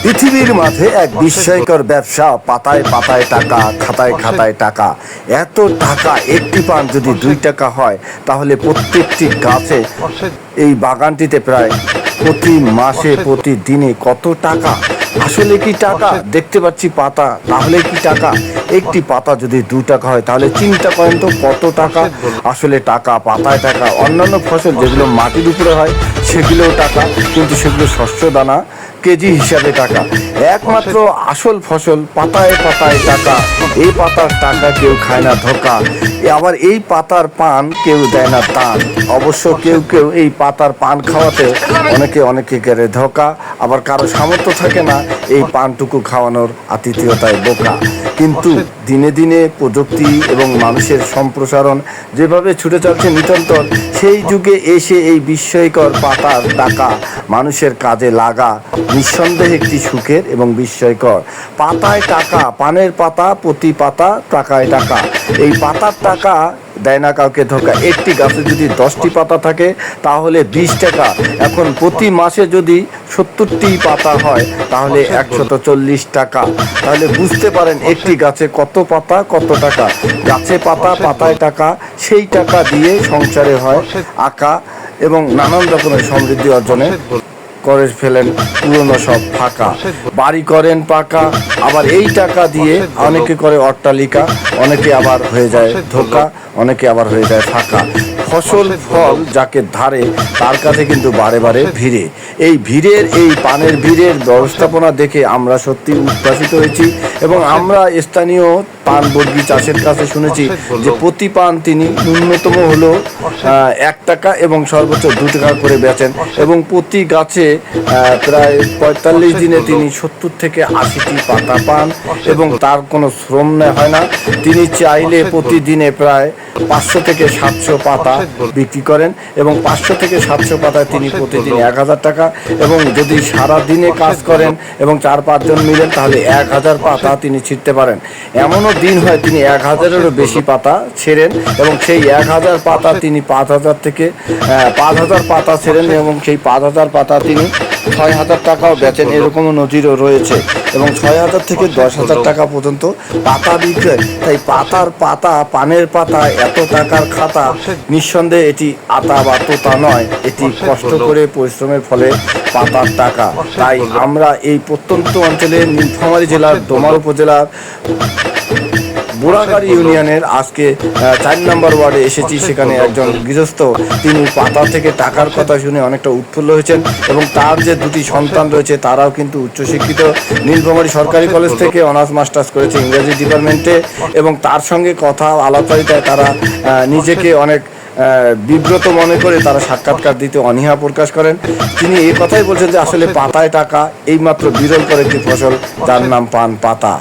পৃথিবীর মাঝে এক বিস্ময়কর ব্যবসা, পাতায় পাতায় টাকা, খাতায় খাতায় টাকা। এত টাকা, একটি পান যদি 2 টাকা হয় তাহলে প্রত্যেকটি গাছে, এই বাগানটিতে প্রায় প্রতি মাসে প্রতিদিনে কত টাকা। আসলে কি টাকা? দেখতে পাচ্ছি পাতা, তাহলে কি টাকা? একটি পাতা যদি 2 টাকা হয় তাহলে চিন্তা করেন তো কত টাকা। আসলে টাকা, পাতায় টাকা। অন্যান্য ফসল যেগুলো মাটির উপরে হয় সেগুলোও টাকা, কিন্তু সেগুলো শস্য দানা কেজি হিসাবে টাকা। একমাত্র আসল ফসল পাতায় পাতায় টাকা। এই পাতার টাকা কেউ খায় না ধোকা, আবার এই পাতার পান কেউ দেয় না দান। অবশ্য কেউ কেউ এই পাতার পান খাওয়াতে অনেকে করে ধোকা, আবার কারো সামর্থ্য থাকে না এই পানটুকু খাওয়ানোর, আতিথেয়তায় বোকা। কিন্তু দিনে দিনে প্রযুক্তি এবং মানুষের সম্প্রসারণ যেভাবে ছুটে চলছে নিরন্তর, সেই যুগে এসে এই বিস্ময়কর পাতার টাকা মানুষের কাজে লাগা নিঃসন্দেহে একটি সুখের এবং বিস্ময়কর। পাতায় টাকা, পানের পাতা, প্রতি পাতা টাকায় টাকা। এই পাতার টাকা দেয় না কাউকে ধোকা। একটি গাছে যদি 10টি পাতা থাকে তাহলে 20 টাকা। এখন প্রতি মাসে যদি 70টি পাতা হয় তাহলে 140 টাকা। তাহলে বুঝতে পারেন একটি গাছে কত পাতা, কত টাকা। গাছে পাতা, পাতায় টাকা, সেই টাকা দিয়ে সংসারে হয় আঁকা এবং নানান রকমের সমৃদ্ধি অর্জনে করে ফেলেন পুরনো সব ফাঁকা। বাড়ি করেন পাকা, আবার এই টাকা দিয়ে অনেকে করে অট্টালিকা, অনেকে আবার হয়ে যায় ধোকা, অনেকে আবার হয়ে যায় ফাঁকা। ফসল ফল যাকে ধারে তার কাছে কিন্তু বারে বারে ভিড়ে। এই ভিড়ের, এই পানের ভিড়ের ব্যবস্থাপনা দেখে আমরা সত্যি উদ্ভাসিত হয়েছি এবং আমরা স্থানীয় পান বর্গী চাষের কাছে শুনেছি যে প্রতি পান তিনি ন্যূনতম হলো 1 টাকা এবং সর্বোচ্চ 2 টাকা করে বেচেন এবং প্রতি গাছে প্রায় 45 দিনে তিনি 70 থেকে 80টি পাতা পান এবং তার কোনো শ্রম হয় না। তিনি চাইলে প্রতিদিনে প্রায় 500 থেকে 700 পাতা বিক্রি করেন এবং 500 থেকে 700 পাতায় তিনি প্রতিদিন 1000 টাকা, এবং যদি সারা দিনে কাজ করেন এবং 4-5 জন মিলেন তাহলে 1000 পাতা তিনি ছিঁড়তে পারেন। এমনও দিন হয় তিনি 1000-এরও বেশি পাতা ছেড়েন এবং সেই 1000 পাতা তিনি 5000 থেকে 5000 পাতা ছেড়েন এবং সেই 5000 পাতা তিনি 6000 টাকাও বেচেন। এরকমও নজিরও রয়েছে এবং 6000 থেকে 10,000 টাকা পর্যন্ত পাতা বিক্রয়। তাই পাতার পাতা, পানের পাতা, এত টাকার খাতা, নিঃসন্দেহে এটি আতা বা তোতা নয়, এটি কষ্ট করে পরিশ্রমের ফলে পাতার টাকা। তাই আমরা এই প্রত্যন্ত অঞ্চলে নীলফামারী জেলার ডোমার উপজেলার বুড়াগাড়ি ইউনিয়নের আজকে 4 নম্বর ওয়ার্ডে এসেছি। সেখানে একজন গৃহস্থ, তিনি পাতা থেকে টাকার কথা শুনে অনেকটা উৎফুল্ল হয়েছেন এবং তার যে 2টি সন্তান রয়েছে তারাও কিন্তু উচ্চশিক্ষিত। নীলফামারী সরকারি কলেজ থেকে অনার্স মাস্টার্স করেছে ইংরেজি ডিপার্টমেন্টে এবং তার সঙ্গে কথা আলাপচারিতায় তারা নিজেকে অনেক বিব্রত মনে করে তারা সাক্ষাৎকার দিতে অনীহা প্রকাশ করেন। তিনি এই কথাই বলছেন যে আসলে পাতায় টাকা এইমাত্র বিরল করে একটি ফসল, যার নাম পান পাতা।